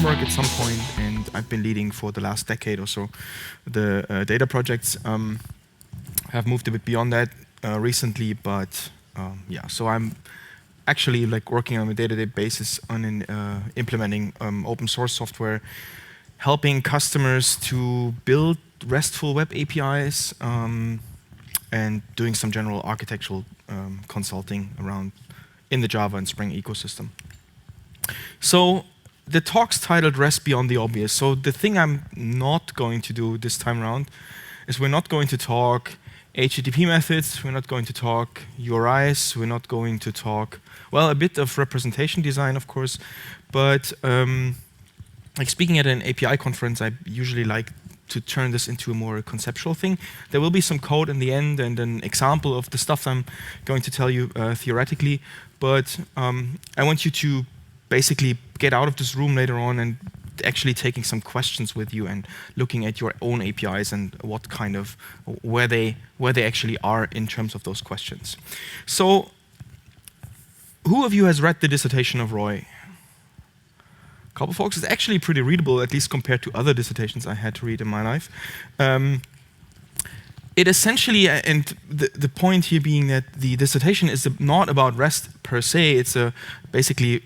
framework at some point, and I've been leading for the last decade or so the data projects. Have moved a bit beyond that recently, but yeah. So I'm actually like working on a day-to-day basis on implementing open source software, helping customers to build RESTful web APIs, and doing some general architectural consulting around in the Java and Spring ecosystem. So the talk's titled REST Beyond the Obvious. So the thing I'm not going to do this time around is we're not going to talk HTTP methods, we're not going to talk URIs, we're not going to talk, well, a bit of representation design, of course, but like speaking at an API conference, I usually like to turn this into a more conceptual thing. There will be some code in the end and an example of the stuff I'm going to tell you theoretically, but I want you to basically get out of this room later on and actually taking some questions with you and looking at your own APIs and what kind of, where they actually are in terms of those questions. So, who of you has read the dissertation of Roy? A couple folks. It's actually pretty readable, at least compared to other dissertations I had to read in my life. It essentially, and the point here being that the dissertation is not about REST per se, it's basically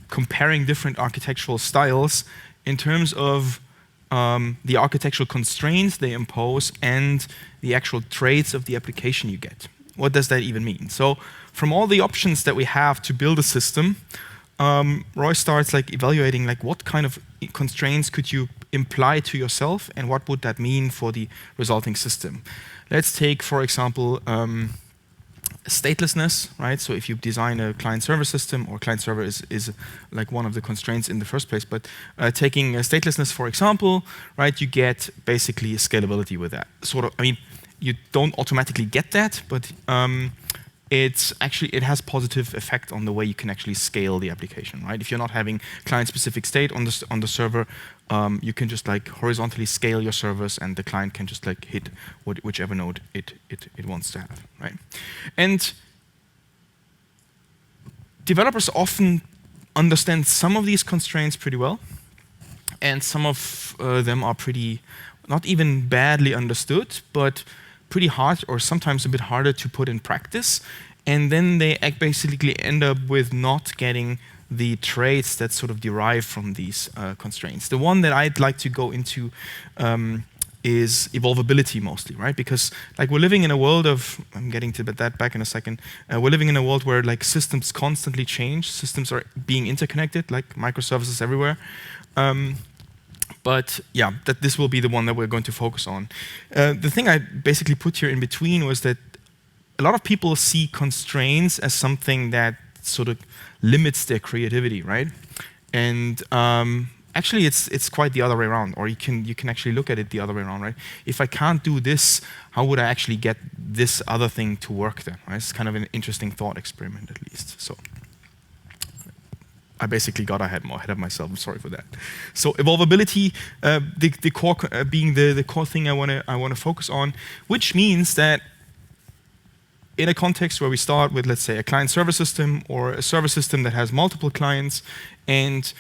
comparing different architectural styles in terms of the architectural constraints they impose and the actual traits of the application you get. What does that even mean? So from all the options that we have to build a system, Roy starts like evaluating like what kind of constraints could you imply to yourself and what would that mean for the resulting system. Let's take, for example, statelessness, right? So if you design a client-server system, or client-server is like one of the constraints in the first place, but taking statelessness, for example, right, you get basically scalability with that. Sort of, I mean, you don't automatically get that, but it has positive effect on the way you can actually scale the application, right? If you're not having client-specific state on the server, you can just like horizontally scale your servers, and the client can just like hit whichever node it wants to have, right? And developers often understand some of these constraints pretty well, and some of them are pretty, not even badly understood, but pretty hard, or sometimes a bit harder to put in practice, and then they basically end up with not getting the traits that sort of derive from these constraints. The one that I'd like to go into is evolvability mostly, right? Because like we're living in a world of, I'm getting to that back in a second, we're living in a world where like systems constantly change, systems are being interconnected, like microservices everywhere. But yeah, this will be the one that we're going to focus on. The thing I basically put here in between was that a lot of people see constraints as something that sort of limits their creativity, right? And actually, it's quite the other way around. Or you can actually look at it the other way around, right? If I can't do this, how would I actually get this other thing to work then? Right? It's kind of an interesting thought experiment, at least. So I basically got ahead of myself. I'm sorry for that. So evolvability, the core being the core thing I want to focus on, which means that in a context where we start with, let's say, a client-server system or a server system that has multiple clients, and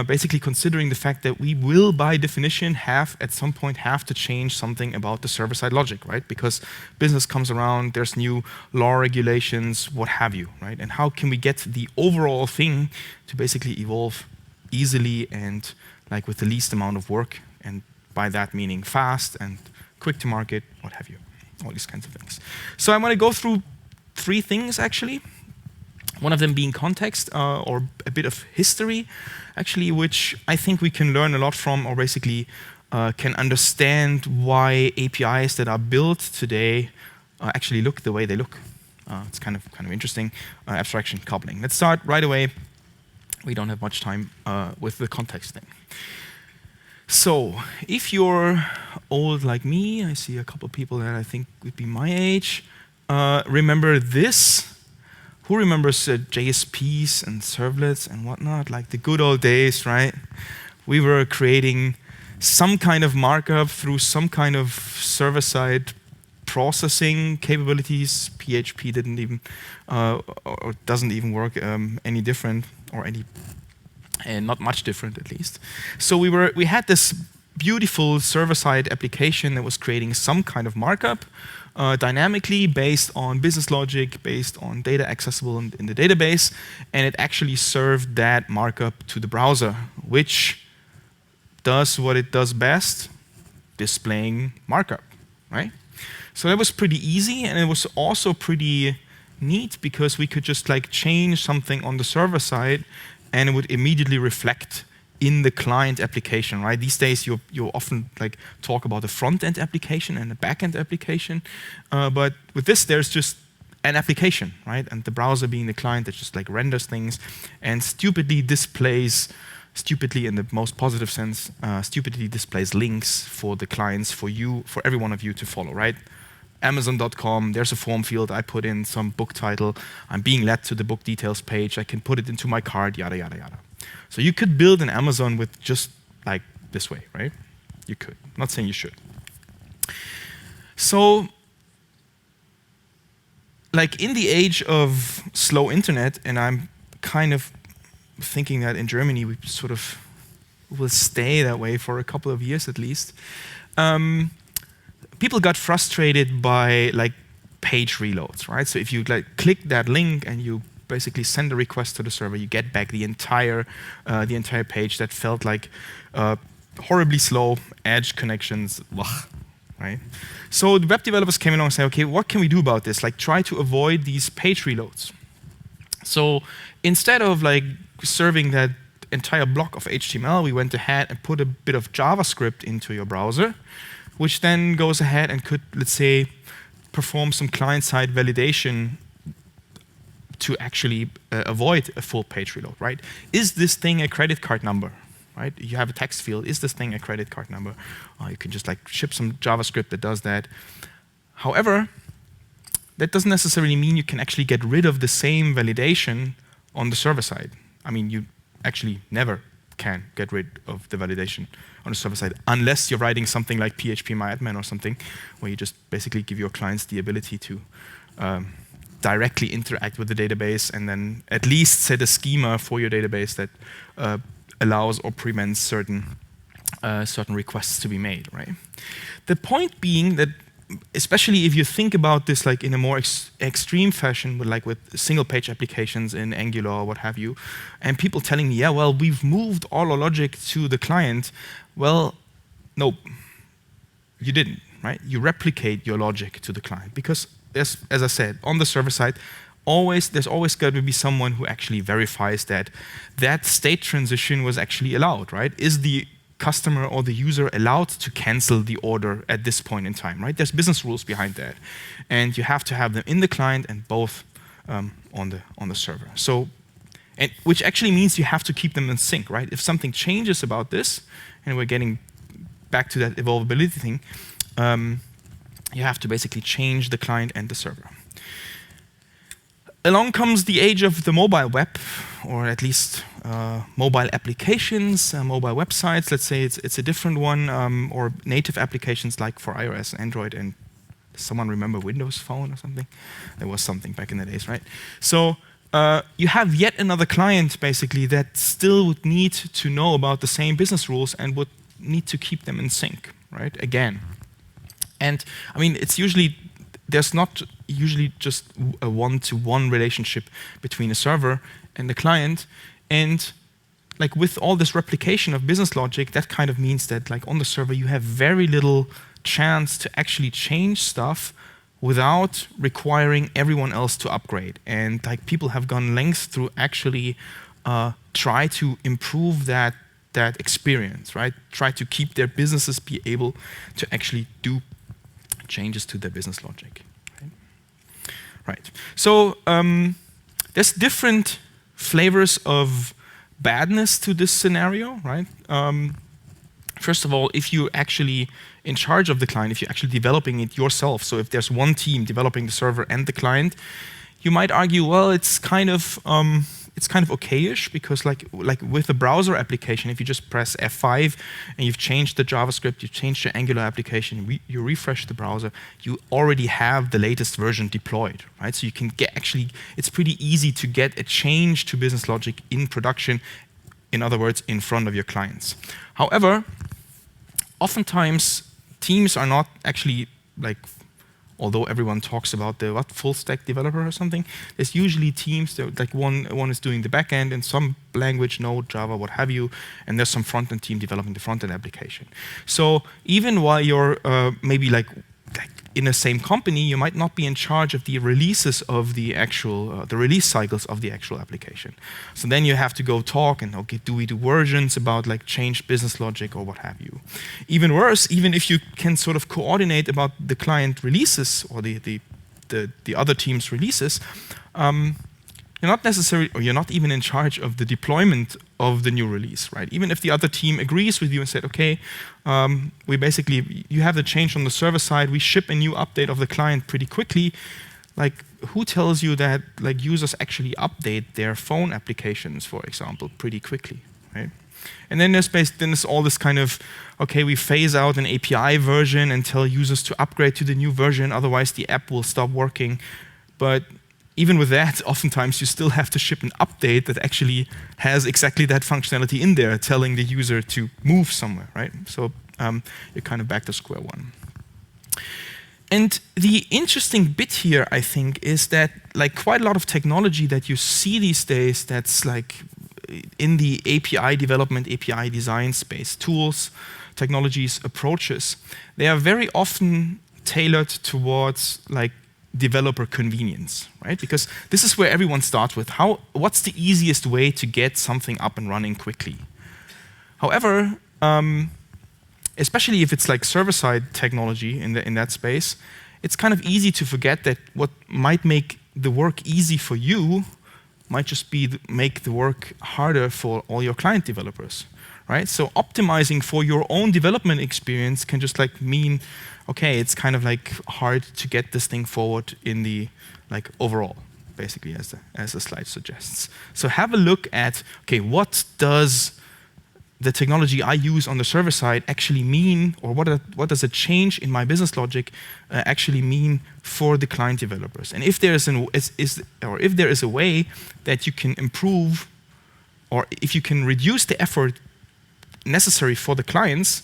basically considering the fact that we will, by definition, at some point have to change something about the server-side logic, right? Because business comes around, there's new law regulations, what have you, right? And how can we get the overall thing to basically evolve easily and like with the least amount of work, and by that meaning fast and quick to market, what have you. All these kinds of things. So I'm going to go through 3 things actually. One of them being context, or a bit of history, actually, which I think we can learn a lot from, or basically can understand why APIs that are built today actually look the way they look. It's kind of interesting. Abstraction coupling. Let's start right away. We don't have much time with the context thing. So, if you're old like me, I see a couple of people that I think would be my age, remember this? Who remembers JSPs and servlets and whatnot? Like the good old days, right? We were creating some kind of markup through some kind of server-side processing capabilities. PHP didn't even, or doesn't even work any different or and not much different at least. So we had this beautiful server-side application that was creating some kind of markup dynamically based on business logic, based on data accessible in the database, and it actually served that markup to the browser, which does what it does best, displaying markup, right? So that was pretty easy, and it was also pretty neat because we could just like change something on the server side and it would immediately reflect in the client application, right? These days you often like talk about a front-end application and a back-end application, but with this there's just an application, right? And the browser being the client that just like renders things and stupidly displays, stupidly in the most positive sense, stupidly displays links for the clients, for you, for every one of you to follow, right? Amazon.com, there's a form field, I put in some book title, I'm being led to the book details page, I can put it into my cart, yada, yada, yada. So you could build an Amazon with just like this way, right? You could, I'm not saying you should. So, like in the age of slow internet, and I'm kind of thinking that in Germany we sort of will stay that way for a couple of years at least, people got frustrated by like page reloads, right? So if you like click that link and you basically send a request to the server, you get back the entire page that felt like horribly slow, edge connections, ugh, right? So the web developers came along and said, okay, what can we do about this? Like try to avoid these page reloads. So instead of like serving that entire block of HTML, we went ahead and put a bit of JavaScript into your browser, which then goes ahead and could, let's say, perform some client-side validation to actually avoid a full page reload, right? Is this thing a credit card number, right? You have a text field, is this thing a credit card number? You can just like ship some JavaScript that does that. However, that doesn't necessarily mean you can actually get rid of the same validation on the server side. I mean, you actually never can get rid of the validation on the server side unless you're writing something like PHP-MyAdmin or something where you just basically give your clients the ability to directly interact with the database and then at least set a schema for your database that allows or prevents certain requests to be made, right? The point being that especially if you think about this like in a more extreme fashion with single page applications in Angular or what have you, and people telling me, yeah, well, we've moved all our logic to the client. Well, no, you didn't, right? You replicate your logic to the client because there's, as I said, on the server side, there's always got to be someone who actually verifies that that state transition was actually allowed, right? Is the customer or the user allowed to cancel the order at this point in time, right? There's business rules behind that. And you have to have them in the client and both on the server. So, which actually means you have to keep them in sync, right? If something changes about this, and we're getting back to that evolvability thing, you have to basically change the client and the server. Along comes the age of the mobile web, or at least mobile applications, mobile websites. Let's say it's a different one, or native applications like for iOS, Android, and does someone remember Windows Phone or something? There was something back in the days, right? So you have yet another client, basically, that still would need to know about the same business rules and would need to keep them in sync, right? Again. And I mean, there's not usually just a one-to-one relationship between a server and the client. And like with all this replication of business logic, that kind of means that like on the server you have very little chance to actually change stuff without requiring everyone else to upgrade. And like people have gone lengths to actually try to improve that experience, right? Try to keep their businesses be able to actually do changes to their business logic. Right. So there's different flavors of badness to this scenario, right? First of all, if you're actually in charge of the client, if you're actually developing it yourself, so if there's one team developing the server and the client, you might argue, well, it's kind of okayish because like with a browser application, if you just press F5 and you've changed the JavaScript, you've changed your Angular application, you refresh the browser, you already have the latest version deployed, right? So you can it's pretty easy to get a change to business logic in production in other words, in front of your clients. However, oftentimes teams are not actually like, although everyone talks about the full stack developer or something, there's usually teams that like one is doing the back end in some language, Node, Java, what have you, and there's some front end team developing the front end application. So even while you're maybe like in the same company, you might not be in charge of the releases of the actual, the release cycles of the actual application. So then you have to go talk and, okay, do we do versions about like changed business logic or what have you. Even worse, even if you can sort of coordinate about the client releases or the other team's releases, you're not necessarily, or you're not even in charge of the deployment of the new release, right? Even if the other team agrees with you and said, okay, we basically, you have the change on the server side, we ship a new update of the client pretty quickly, like who tells you that like users actually update their phone applications, for example, pretty quickly, right? And then there's all this kind of, okay, we phase out an API version and tell users to upgrade to the new version, otherwise the app will stop working. But even with that, oftentimes you still have to ship an update that actually has exactly that functionality in there, telling the user to move somewhere, right? So you're kind of back to square one. And the interesting bit here, I think, is that like quite a lot of technology that you see these days that's like in the API development, API design space, tools, technologies, approaches, they are very often tailored towards like developer convenience, right? Because this is where everyone starts with what's the easiest way to get something up and running quickly. However, especially if it's like server-side technology in that space, it's kind of easy to forget that what might make the work easy for you might just be make the work harder for all your client developers, right? So optimizing for your own development experience can just like mean, okay, it's kind of like hard to get this thing forward in the like overall, basically, as the slide suggests. So have a look at, okay, what does the technology I use on the server side actually mean, or what does a change in my business logic actually mean for the client developers? And if there is if there is a way that you can improve, or if you can reduce the effort necessary for the clients,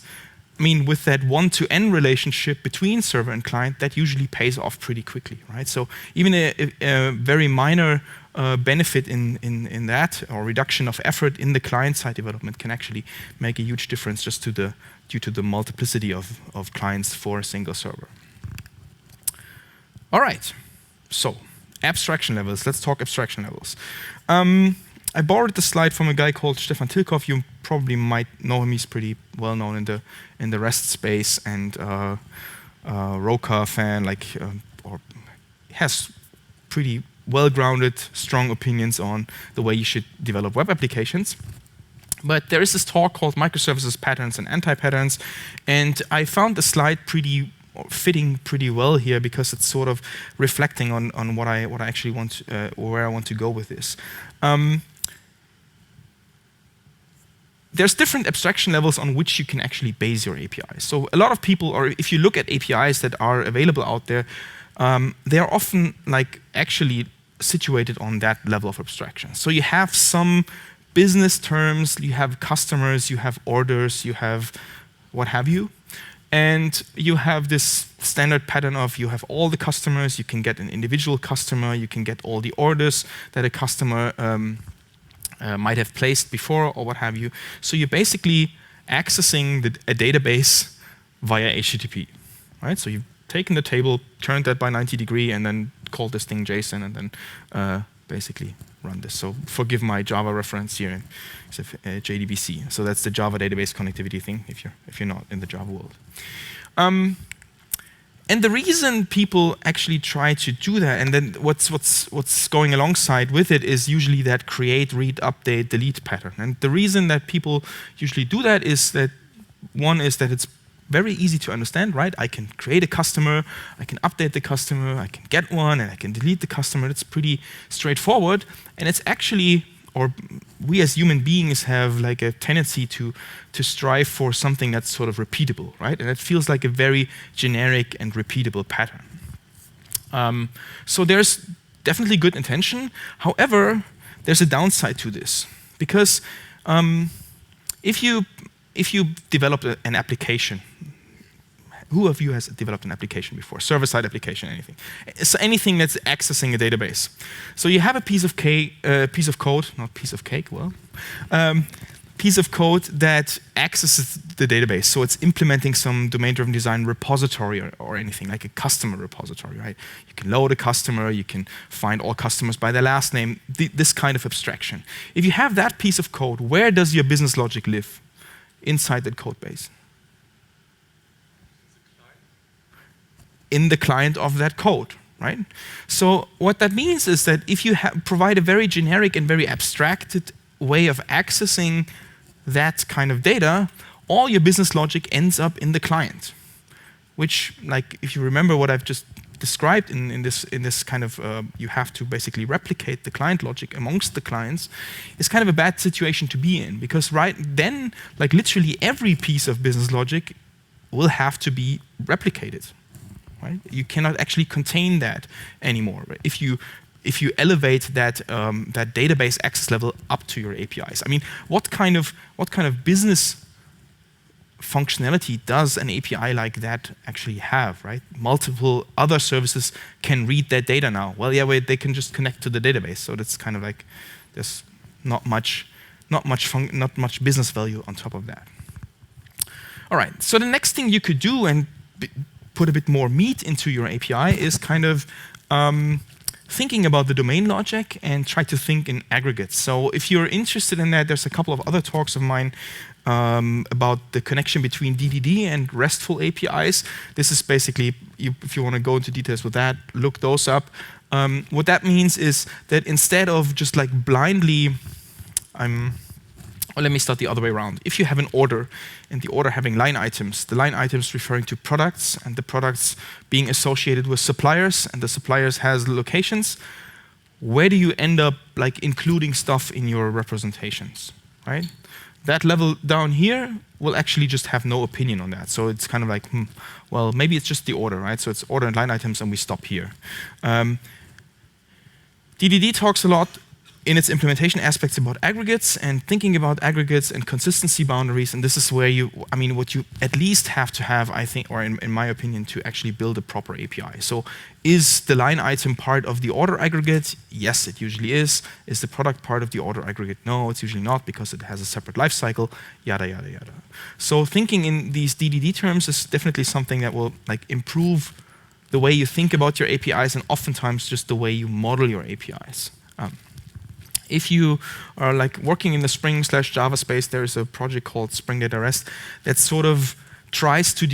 I mean, with that one-to-N relationship between server and client, that usually pays off pretty quickly, right? So even a very minor benefit in that, or reduction of effort in the client-side development, can actually make a huge difference just due to the multiplicity of clients for a single server. All right, so abstraction levels. Let's talk abstraction levels. I borrowed the slide from a guy called Stefan Tilkoff. You probably might know him. He's pretty well known in the REST space, and Roca fan, like, or has pretty well-grounded, strong opinions on the way you should develop web applications. But there is this talk called Microservices, Patterns, and Anti-Patterns, and I found the slide fitting pretty well here, because it's sort of reflecting on what I actually want, where I want to go with this. There's different abstraction levels on which you can actually base your APIs. So a lot of people, or if you look at APIs that are available out there, they are often like actually situated on that level of abstraction. So you have some business terms, you have customers, you have orders, you have what have you. And you have this standard pattern of you have all the customers, you can get an individual customer, you can get all the orders that a customer might have placed before or what have you. So you're basically accessing a database via HTTP, right? So you've taken the table, turned that by 90 degrees, and then called this thing JSON, and then basically run this. So forgive my Java reference here, it's JDBC. So that's the Java database connectivity thing, if you're not in the Java world. And the reason people actually try to do that, and then what's going alongside with it, is usually that create, read, update, delete pattern. And the reason that people usually do that is that, one is that it's very easy to understand, right? I can create a customer, I can update the customer, I can get one, and I can delete the customer. It's pretty straightforward, and it's actually, or we as human beings have like a tendency to strive for something that's sort of repeatable, right? And it feels like a very generic and repeatable pattern. So there's definitely good intention. However, there's a downside to this, because If you develop an application, who of you has developed an application before? Server-side application, anything? So anything that's accessing a database. So you have a piece of code, not piece of cake, well, piece of code that accesses the database. So it's implementing some domain-driven design repository or anything, like a customer repository, right? You can load a customer, you can find all customers by their last name, this kind of abstraction. If you have that piece of code, where does your business logic live? Inside that code base. In the client of that code, right? So what that means is that if you provide a very generic and very abstracted way of accessing that kind of data, all your business logic ends up in the client. Which, like, if you remember what I've just described in this kind of, you have to basically replicate the client logic amongst the clients, is kind of a bad situation to be in, because right then, like literally every piece of business logic will have to be replicated. Right? You cannot actually contain that anymore. Right? If you elevate that that database access level up to your APIs, I mean, what kind of business functionality does an API like that actually have? Right? Multiple other services can read that data now. Well, yeah, they can just connect to the database. So that's kind of like there's not much business value on top of that. All right. So the next thing you could do and put a bit more meat into your API is kind of thinking about the domain logic and try to think in aggregates. So if you're interested in that, there's a couple of other talks of mine about the connection between DDD and RESTful APIs. This is basically, if you want to go into details with that, look those up. What that means is that instead of just like blindly, or let me start the other way around. If you have an order, and the order having line items, the line items referring to products, and the products being associated with suppliers, and the suppliers has locations, where do you end up like including stuff in your representations, right? That level down here will actually just have no opinion on that. So it's kind of like, well, maybe it's just the order, right? So it's order and line items, and we stop here. DDD talks a lot in its implementation aspects about aggregates and thinking about aggregates and consistency boundaries, and this is where what you at least have to have, I think, or in my opinion, to actually build a proper API. So is the line item part of the order aggregate? Yes, it usually is. Is the product part of the order aggregate? No, it's usually not, because it has a separate life cycle, yada, yada, yada. So thinking in these DDD terms is definitely something that will like improve the way you think about your APIs, and oftentimes just the way you model your APIs. If you are like working in the Spring/Java space, there is a project called Spring Data REST that sort of tries to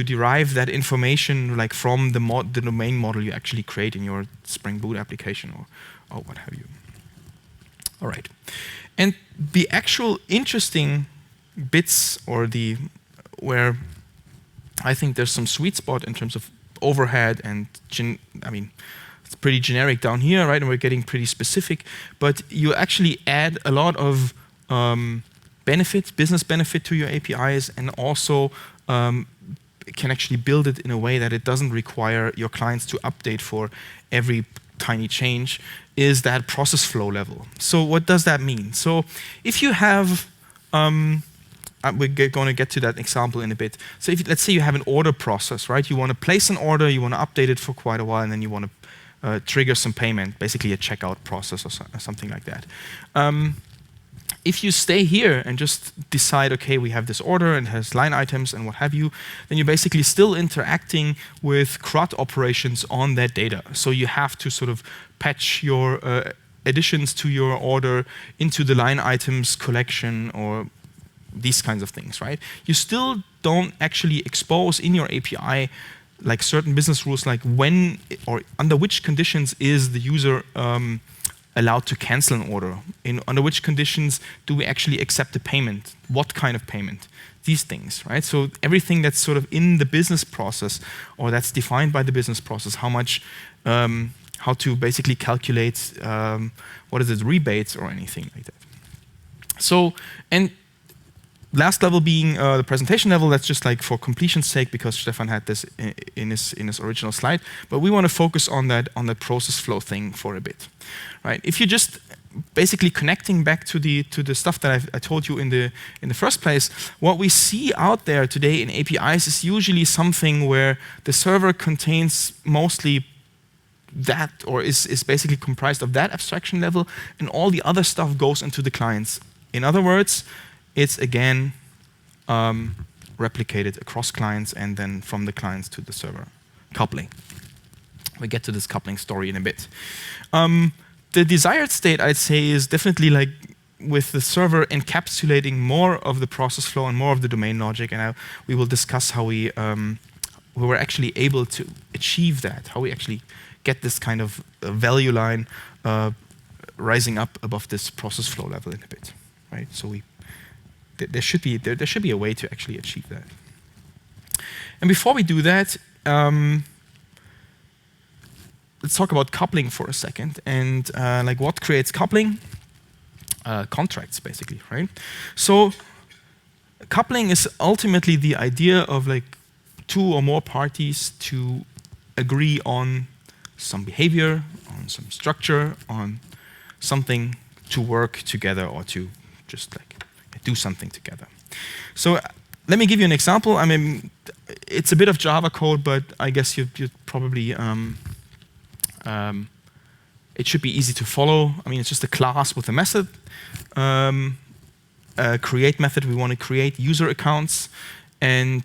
derive that information like from the domain model you actually create in your Spring Boot application or what have you. All right, and the actual interesting bits, or where I think there's some sweet spot in terms of overhead and it's pretty generic down here, right? And we're getting pretty specific, but you actually add a lot of business benefit to your APIs, and also can actually build it in a way that it doesn't require your clients to update for every tiny change, is that process flow level. So what does that mean? So if you have, we're going to get to that example in a bit. So let's say you have an order process, right? You want to place an order, you want to update it for quite a while, and then you want to trigger some payment, basically a checkout process or something like that. If you stay here and just decide, okay, we have this order and it has line items and what have you, then you're basically still interacting with CRUD operations on that data. So you have to sort of patch your additions to your order into the line items collection or these kinds of things, right? You still don't actually expose in your API like certain business rules, like when or under which conditions is the user allowed to cancel an order? Under which conditions do we actually accept a payment? What kind of payment? These things, right? So everything that's sort of in the business process, or that's defined by the business process, how much, how to basically calculate, what is it, rebates or anything like that. So, and last level being the presentation level. That's just like for completion's sake, because Stefan had this in his original slide. But we want to focus on that process flow thing for a bit, right? If you just basically connecting back to the stuff that I told you in the first place, what we see out there today in APIs is usually something where the server contains mostly that, or is basically comprised of that abstraction level, and all the other stuff goes into the clients. In other words, it's again replicated across clients and then from the clients to the server. Coupling. We get to this coupling story in a bit. The desired state, I'd say, is definitely like with the server encapsulating more of the process flow and more of the domain logic, and we will discuss how we were actually able to achieve that, how we actually get this kind of value line rising up above this process flow level in a bit, right? So there should be a way to actually achieve that. And before we do that, let's talk about coupling for a second, and like what creates coupling? Contracts, basically, right? So coupling is ultimately the idea of like two or more parties to agree on some behavior, on some structure, on something to work together or to just like do something together. So let me give you an example. I mean, it's a bit of Java code, but I guess you'd probably it should be easy to follow. I mean, it's just a class with a method. A create method, we want to create user accounts, and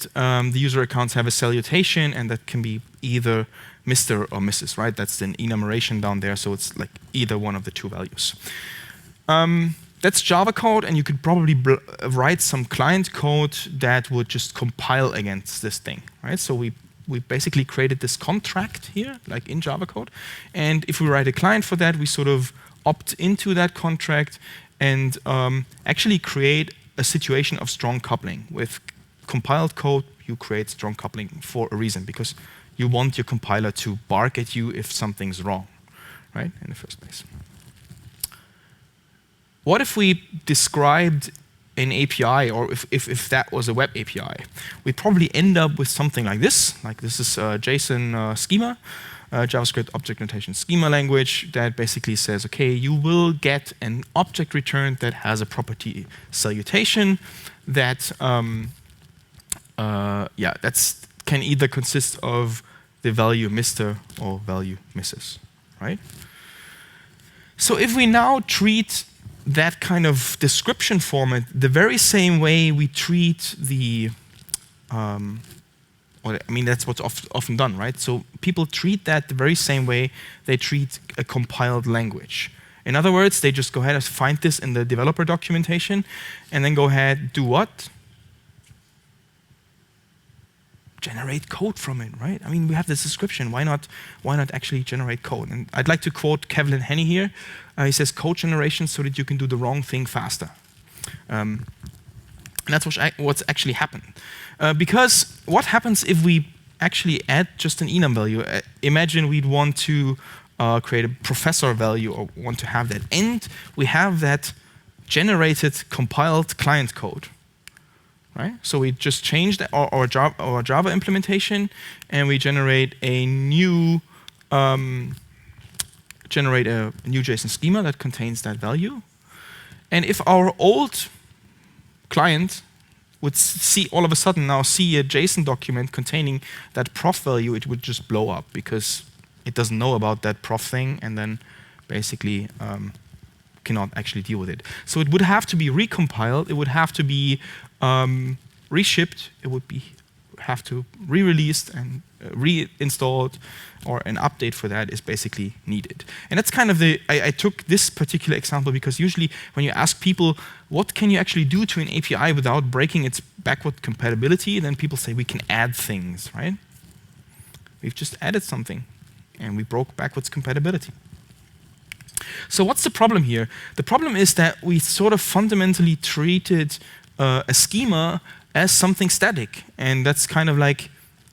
the user accounts have a salutation, and that can be either Mr. or Mrs., right? That's an enumeration down there, so it's like either one of the two values. That's Java code, and you could probably write some client code that would just compile against this thing, right? So we basically created this contract here, like in Java code, and if we write a client for that, we sort of opt into that contract and actually create a situation of strong coupling. With compiled code, you create strong coupling for a reason, because you want your compiler to bark at you if something's wrong, right, in the first place. What if we described an API, or if that was a web API? We'd probably end up with something like this. Like this is a JSON schema, JavaScript object notation schema language that basically says, okay, you will get an object returned that has a property salutation that can either consist of the value Mr. or value Mrs., right? So if we now treat that kind of description format the very same way we treat the, that's what's often done, right? So people treat that the very same way they treat a compiled language. In other words, they just go ahead and find this in the developer documentation and then go ahead, do what? Generate code from it, right? I mean, we have this description. Why not actually generate code? And I'd like to quote Kevlin Henney here. He says, code generation so that you can do the wrong thing faster. And that's what's actually happened. Because what happens if we actually add just an enum value? Imagine we'd want to create a professor value or want to have that. And we have that generated, compiled client code. Right? So we just changed our Java implementation, and we generate a new JSON schema that contains that value. And if our old client would see all of a sudden now see a JSON document containing that prof value, it would just blow up because it doesn't know about that prof thing, and then basically cannot actually deal with it. So it would have to be recompiled. It would have to be reshipped. It would have to re-released and reinstalled, or an update for that is basically needed. And that's kind of I took this particular example because usually when you ask people, what can you actually do to an API without breaking its backward compatibility, then people say we can add things, right? We've just added something and we broke backwards compatibility. So what's the problem here? The problem is that we sort of fundamentally treated a schema as something static, and that's kind of like,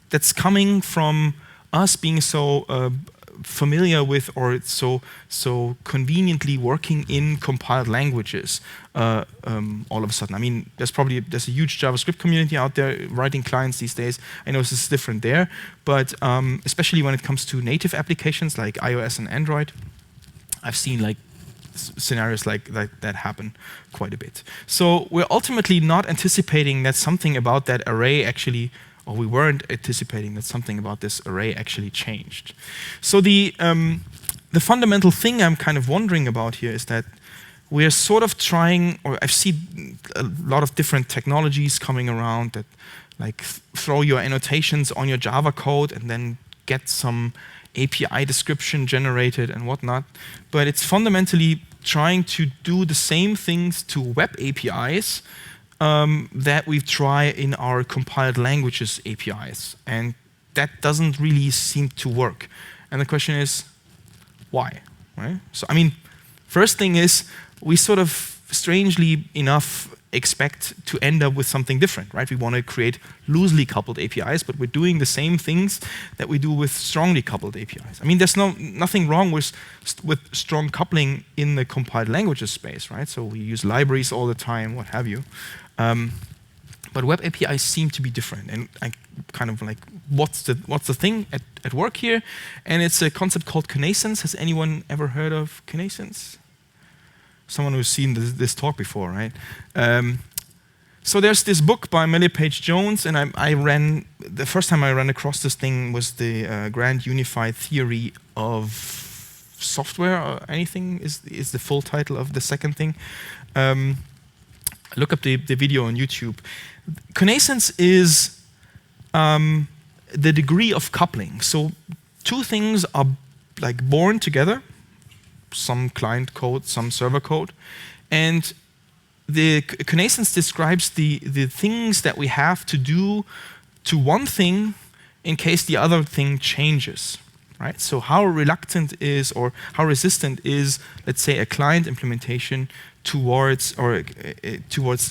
that's coming from us being so familiar with or so conveniently working in compiled languages all of a sudden. I mean, there's a huge JavaScript community out there writing clients these days. I know this is different there, but especially when it comes to native applications like iOS and Android, I've seen like scenarios like that happen quite a bit. So we're ultimately not anticipating that something about that array actually, or we weren't anticipating that something about this array actually changed. So the fundamental thing I'm kind of wondering about here is that we're sort of trying, or I've seen a lot of different technologies coming around that like throw your annotations on your Java code and then get some API description generated and whatnot, but it's fundamentally trying to do the same things to web APIs that we try in our compiled languages APIs, and that doesn't really seem to work. And the question is, why? Right? So I mean, first thing is, we sort of strangely enough expect to end up with something different, right? We want to create loosely coupled APIs, but we're doing the same things that we do with strongly coupled APIs. I mean, there's nothing wrong with strong coupling in the compiled languages space, right? So we use libraries all the time, what have you. But web APIs seem to be different, and I kind of like, what's the thing at work here? And it's a concept called Kinesins. Has anyone ever heard of Kinesins? Someone who's seen this talk before, right? So there's this book by Millie Page Jones, and the first time I ran across this thing was the Grand Unified Theory of Software or anything is the full title of the second thing. Look up the video on YouTube. Kinesins is the degree of coupling. So two things are like born together, some client code, some server code, and the Kinesins describes the things that we have to do to one thing in case the other thing changes, right? So how reluctant is, or how resistant is, let's say, a client implementation towards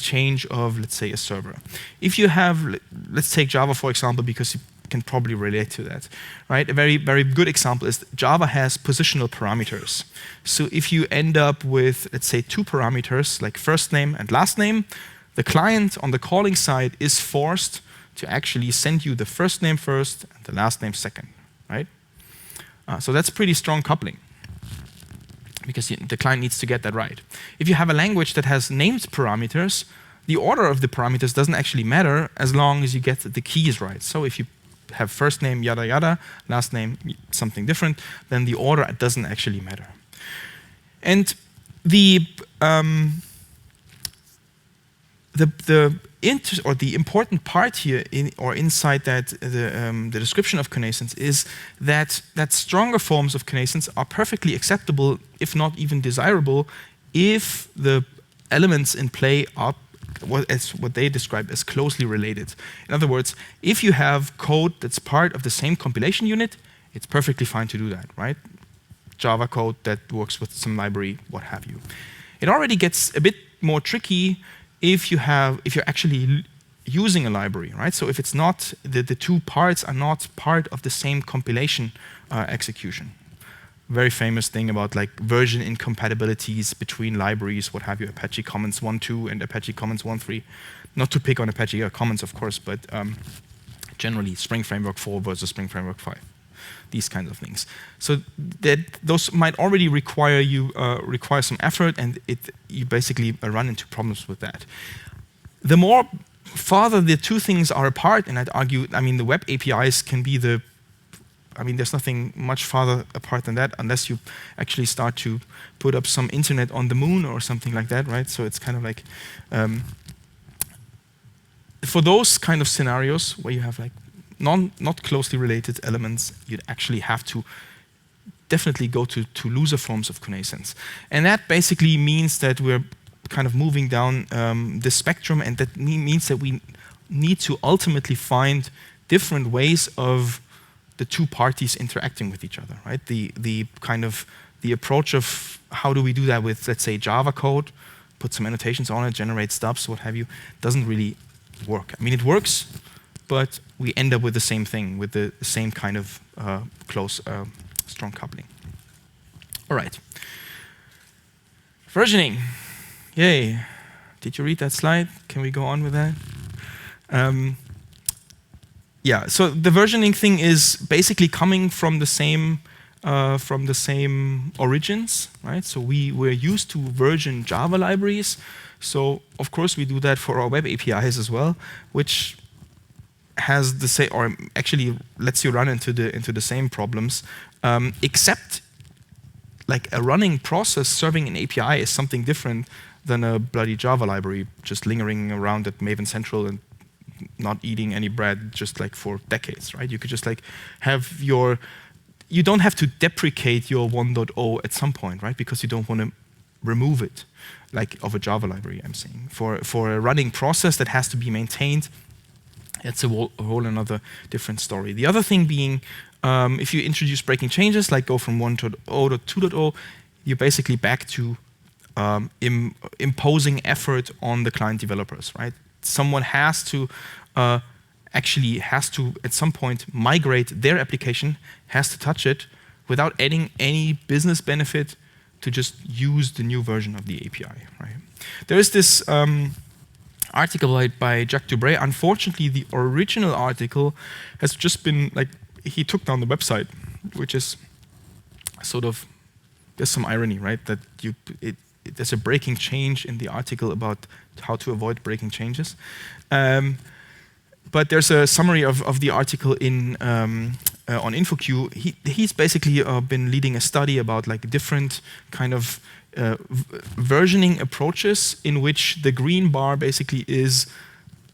change of, let's say, a server. If you have, let's take Java for example, because you can probably relate to that, right? A very, very good example is Java has positional parameters. So if you end up with, let's say, two parameters like first name and last name, the client on the calling side is forced to actually send you the first name first and the last name second, right? So that's pretty strong coupling, because the client needs to get that right. If you have a language that has named parameters, the order of the parameters doesn't actually matter as long as you get the keys right. So if you have first name yada yada, last name something different, then the order doesn't actually matter. And the important part here inside that the description of Kinesins is that stronger forms of Kinesins are perfectly acceptable, if not even desirable, if the elements in play are what they describe as closely related. In other words, if you have code that's part of the same compilation unit, it's perfectly fine to do that, right? Java code that works with some library, what have you. It already gets a bit more tricky if you're actually using a library, right? So if it's not, the two parts are not part of the same compilation execution. Very famous thing about like version incompatibilities between libraries, what have you, Apache Commons 1.2 and Apache Commons 1.3. Not to pick on Apache Commons, of course, but generally Spring Framework 4 versus Spring Framework 5. These kinds of things. So those might already require some effort, and you basically run into problems with that. The more farther the two things are apart, and I'd argue, I mean, the web APIs can be there's nothing much farther apart than that, unless you actually start to put up some internet on the moon or something like that, right? So it's kind of like, for those kind of scenarios where you have like not closely related elements, you'd actually have to definitely go to looser forms of Kinesins. And that basically means that we're kind of moving down the spectrum, and that means that we need to ultimately find different ways of the two parties interacting with each other, right? The kind of the approach of how do we do that with, let's say, Java code, put some annotations on it, generate stubs, what have you, doesn't really work. I mean, it works, but we end up with the same thing, with the same kind of close strong coupling. All right. Versioning. Yay. Did you read that slide? Can we go on with that? Yeah, so the versioning thing is basically coming from the same origins, right? So we're used to version Java libraries. So of course we do that for our web APIs as well, which has the same, or actually lets you run into the same problems, except like a running process serving an API is something different than a bloody Java library just lingering around at Maven Central and not eating any bread just like for decades, right? You could just like have your, you don't have to deprecate your 1.0 at some point, right? Because you don't want to remove it, like of a Java library, I'm saying. For a running process that has to be maintained, it's a whole another different story. The other thing being, if you introduce breaking changes, like go from 1.0 to 2.0, you're basically back to imposing effort on the client developers, right? Someone has to actually at some point migrate their application, has to touch it without adding any business benefit to just use the new version of the API, right? There is this article by Jacques Dubray. Unfortunately, the original article has just been like, he took down the website, which is sort of, there's some irony, right? That there's a breaking change in the article about how to avoid breaking changes. But there's a summary of the article in on InfoQ. He's basically been leading a study about like different kind of versioning approaches in which the green bar basically is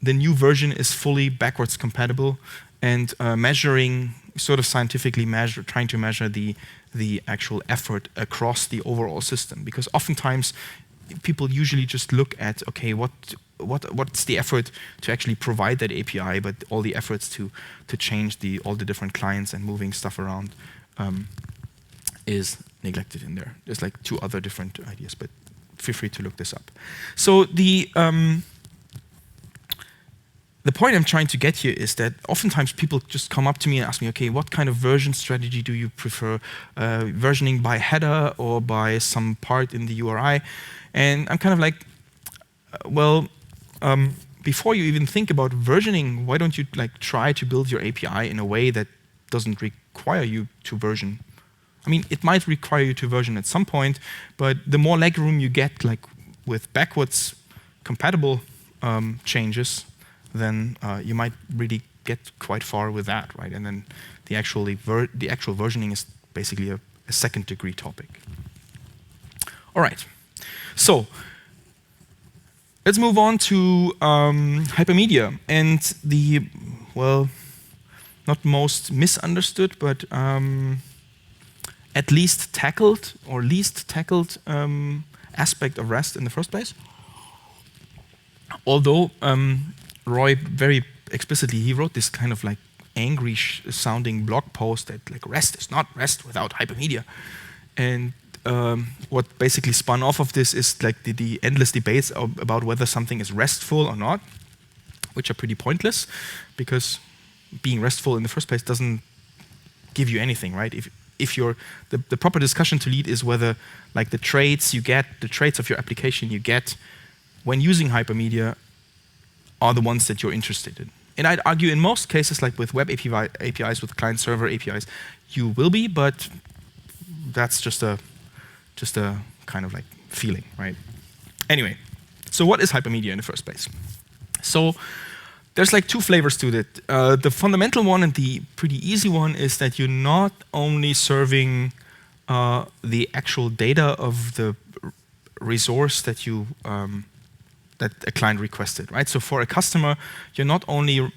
the new version is fully backwards compatible and measuring, sort of scientifically trying to measure the actual effort across the overall system. Because oftentimes people usually just look at, okay, what's the effort to actually provide that API, but all the efforts to change all the different clients and moving stuff around is neglected in there. There's like 2 other different ideas, but feel free to look this up. So the point I'm trying to get here is that oftentimes people just come up to me and ask me, okay, what kind of version strategy do you prefer? Versioning by header or by some part in the URI? And I'm kind of like, well, before you even think about versioning, why don't you like try to build your API in a way that doesn't require you to version? I mean, it might require you to version at some point, but the more legroom you get, like with backwards compatible changes, then you might really get quite far with that, right? And then the actual versioning is basically a second degree topic. All right, so let's move on to Hypermedia and the, well, not most misunderstood, but at least tackled or least tackled aspect of REST in the first place. Although Roy very explicitly, he wrote this kind of like angry sounding blog post that like REST is not REST without Hypermedia. And what basically spun off of this is like the endless debates about whether something is RESTful or not, which are pretty pointless because being RESTful in the first place doesn't give you anything, right? If you're the proper discussion to lead is whether like the traits of your application you get when using Hypermedia are the ones that you're interested in. And I'd argue in most cases, like with web APIs, with client-server APIs, you will be, but that's just a kind of like feeling, right? Anyway, so what is Hypermedia in the first place? So there's like 2 flavors to it. The fundamental one and the pretty easy one is that you're not only serving the actual data of the resource that you that a client requested, right? So for a customer, you're not only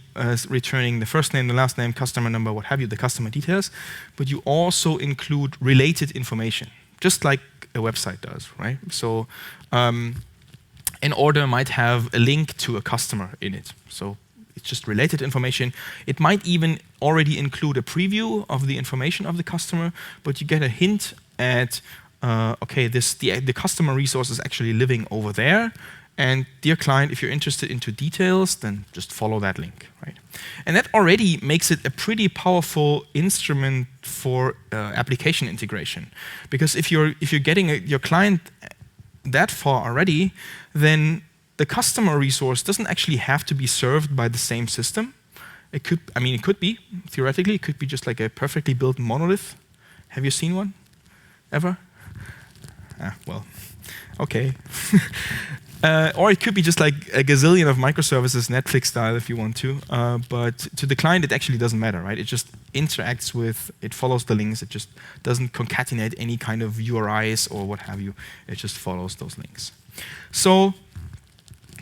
returning the first name, the last name, customer number, what have you, the customer details, but you also include related information, just like a website does, right? So an order might have a link to a customer in it. So it's just related information. It might even already include a preview of the information of the customer, but you get a hint at okay, the customer resource is actually living over there, and dear client, if you're interested into details, then just follow that link, right? And that already makes it a pretty powerful instrument for application integration, because if you're getting your client that far already, then the customer resource doesn't actually have to be served by the same system. It could, I mean, it could be, theoretically, it could be just like a perfectly built monolith. Have you seen one? Ever? Well, okay. Or it could be just like a gazillion of microservices, Netflix style, if you want to. But to the client, it actually doesn't matter, right? It just interacts with, it follows the links. It just doesn't concatenate any kind of URIs or what have you. It just follows those links. So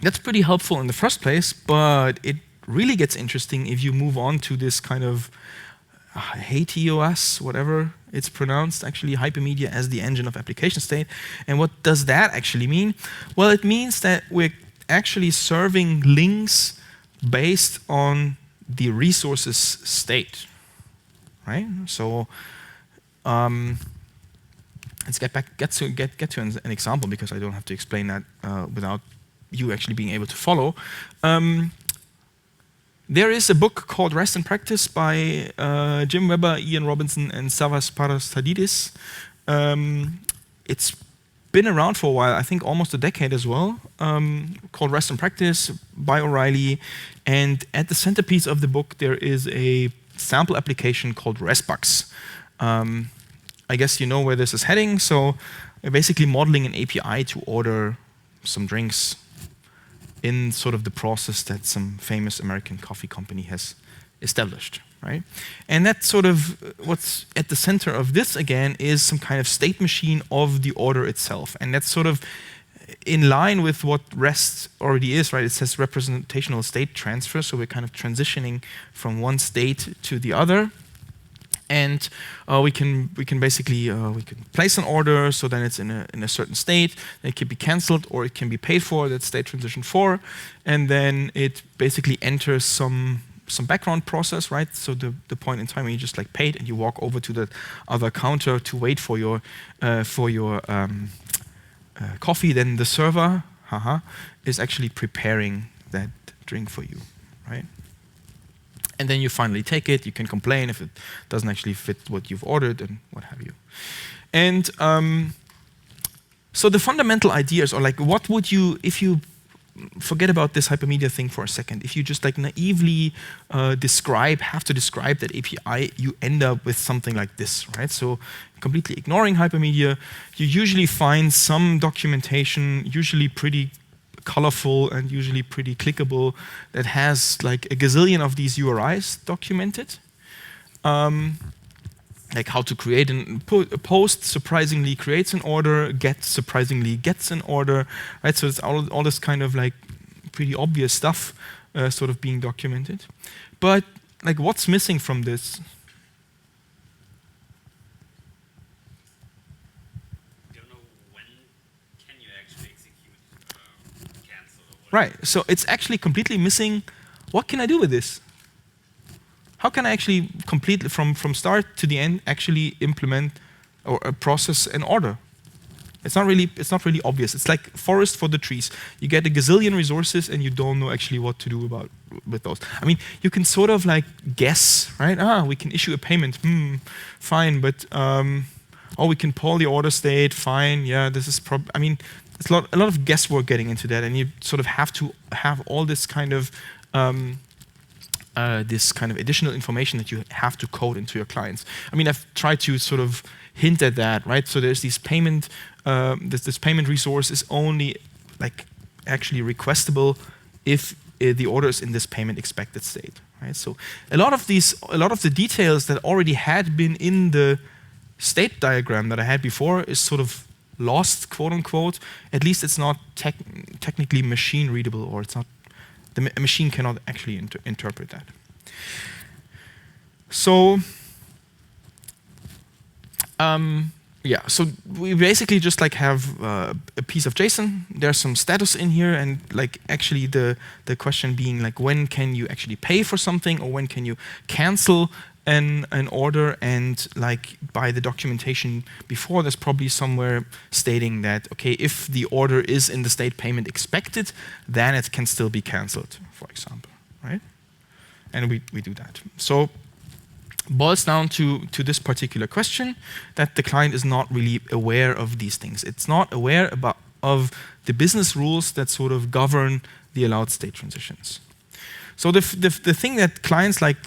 that's pretty helpful in the first place, but it really gets interesting if you move on to this kind of HTOS, whatever it's pronounced, actually Hypermedia as the engine of application state. And what does that actually mean? Well, it means that we're actually serving links based on the resource's state, right? So let's get to an example, because I don't have to explain that without you actually being able to follow. There is a book called Rest in Practice by Jim Webber, Ian Robinson, and Savas Parastadidis. It's been around for a while, I think almost a decade as well, called Rest in Practice by O'Reilly. And at the centerpiece of the book, there is a sample application called Resbugs. I guess you know where this is heading. So we're basically modeling an API to order some drinks in sort of the process that some famous American coffee company has established, right? And that's sort of what's at the center of this, again, is some kind of state machine of the order itself. And that's sort of in line with what REST already is, right? It says representational state transfer, so we're kind of transitioning from one state to the other. And we can basically we can place an order, so then it's in a certain state. Then it can be cancelled or it can be paid for. That's state transition 4, and then it basically enters some background process, right? So the point in time when you just like paid and you walk over to the other counter to wait for your coffee, then the server is actually preparing that drink for you, right? And then you finally take it. You can complain if it doesn't actually fit what you've ordered and what have you. And so the fundamental ideas are like, what would you, if you forget about this Hypermedia thing for a second, if you just like naively have to describe that API, you end up with something like this, right? So completely ignoring Hypermedia, you usually find some documentation, usually pretty colorful and usually pretty clickable, that has like a gazillion of these URIs documented. Like how to create a post surprisingly creates an order, get surprisingly gets an order, right? So it's all this kind of like pretty obvious stuff sort of being documented. But like what's missing from this? Right, so it's actually completely missing, what can I do with this? How can I actually completely, from start to the end, actually implement or process an order? It's not really obvious. It's like forest for the trees. You get a gazillion resources and you don't know actually what to do with those. I mean, you can sort of like guess, right? We can issue a payment, fine, but we can poll the order state, fine, yeah, this is I mean, it's a lot of guesswork getting into that, and you sort of have to have all this kind of additional information that you have to code into your clients. I mean, I've tried to sort of hint at that, right? So there's this payment resource is only like actually requestable if the order is in this payment expected state, right? So a lot of the details that already had been in the state diagram that I had before is sort of lost, quote unquote. At least it's not technically machine readable, or it's not, the machine cannot actually interpret that. So yeah, so we basically just like have a piece of JSON. There's some status in here, and like actually the question being like, when can you actually pay for something, or when can you cancel an order, and like by the documentation before, there's probably somewhere stating that, okay, if the order is in the state payment expected, then it can still be cancelled, for example, right? And we do that. So boils down to this particular question, that the client is not really aware of these things. It's not aware of the business rules that sort of govern the allowed state transitions. So the thing that clients like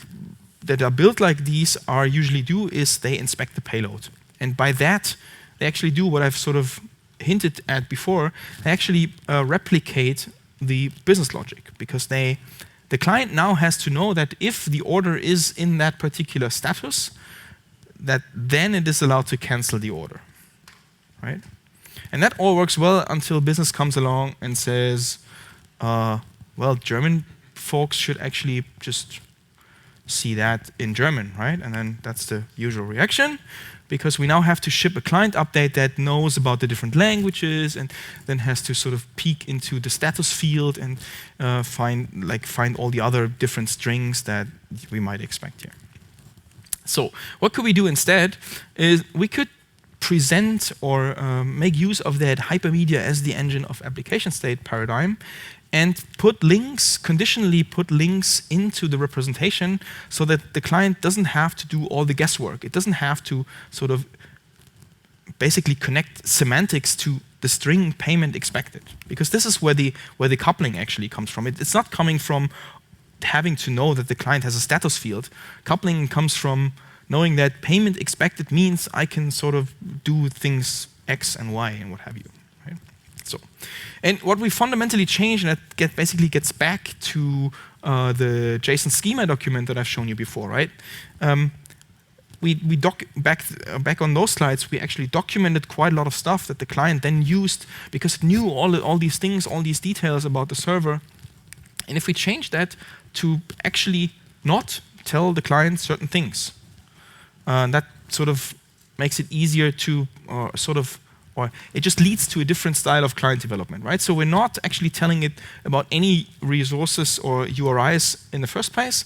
that are built like these are usually do is they inspect the payload. And by that, they actually do what I've sort of hinted at before. They actually replicate the business logic, because the client now has to know that if the order is in that particular status, that then it is allowed to cancel the order, right? And that all works well until business comes along and says, well, German folks should actually just see that in German, right? And then that's the usual reaction, because we now have to ship a client update that knows about the different languages and then has to sort of peek into the status field and find all the other different strings that we might expect here. So what could we do instead is we could present or make use of that Hypermedia as the engine of application state paradigm, and put links, conditionally put links into the representation so that the client doesn't have to do all the guesswork. It doesn't have to sort of basically connect semantics to the string payment expected, because this is where the coupling actually comes from. It's not coming from having to know that the client has a status field. Coupling comes from knowing that payment expected means I can sort of do things X and Y and what have you. So, and what we fundamentally change, and that basically gets back to the JSON schema document that I've shown you before, right? Back on those slides, we actually documented quite a lot of stuff that the client then used because it knew all these things, all these details about the server. And if we change that to actually not tell the client certain things, that sort of makes it easier to or it just leads to a different style of client development, right? So we're not actually telling it about any resources or URIs in the first place.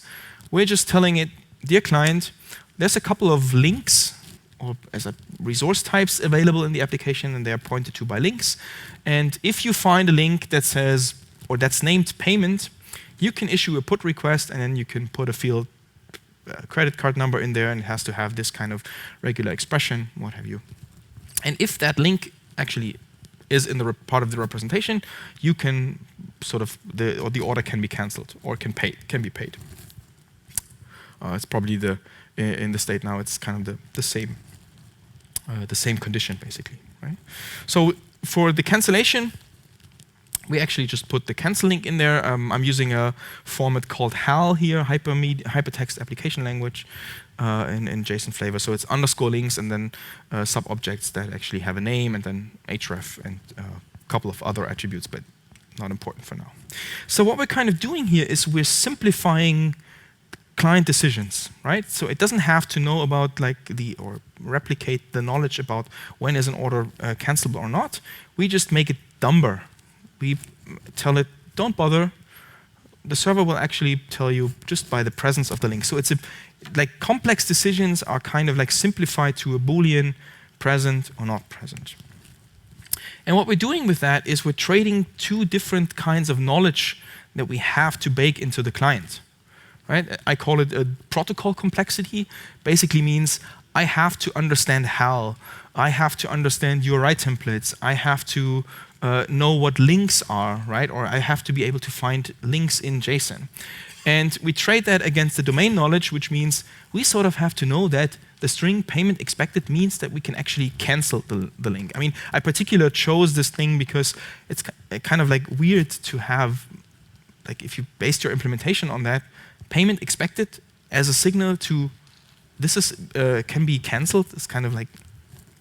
We're just telling it, dear client, there's a couple of links or as a resource types available in the application, and they are pointed to by links. And if you find a link that says, or that's named payment, you can issue a put request, and then you can put a field credit card number in there, and it has to have this kind of regular expression, what have you. And if that link actually is in the part of the representation, you can sort of the order can be cancelled or can be paid. It's probably in the state now. It's kind of the same condition basically, right? So for the cancellation, we actually just put the cancel link in there. I'm using a format called HAL here, Hypertext Application Language. In JSON flavor, so it's underscore links and then sub-objects that actually have a name and then href and a couple of other attributes, but not important for now. So what we're kind of doing here is we're simplifying client decisions, right? So it doesn't have to know about or replicate the knowledge about when is an order cancelable or not. We just make it dumber. We tell it, don't bother. The server will actually tell you just by the presence of the link. So it's complex decisions are kind of simplified to a Boolean, present or not present. And what we're doing with that is we're trading two different kinds of knowledge that we have to bake into the client, right? I call it a protocol complexity. Basically means I have to understand HAL. I have to understand URI templates. I have to know what links are, right? Or I have to be able to find links in JSON. And we trade that against the domain knowledge, which means we sort of have to know that the string payment expected means that we can actually cancel the link. I mean, I particularly chose this thing because it's kind of weird to have, if you based your implementation on that, payment expected as a signal to this is can be canceled. It's kind of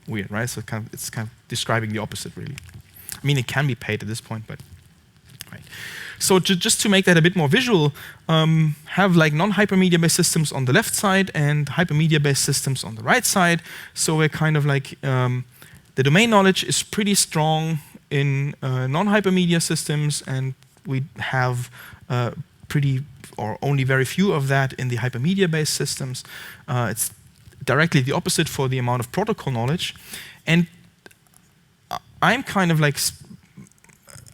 weird, right? So it's kind of describing the opposite, really. I mean, it can be paid at this point, but right. So just to make that a bit more visual, have non-hypermedia-based systems on the left side and hypermedia-based systems on the right side. So we're kind of the domain knowledge is pretty strong in non-hypermedia systems, and we have pretty or only very few of that in the Hypermedia-based systems. It's directly the opposite for the amount of protocol knowledge. And I'm kind of like,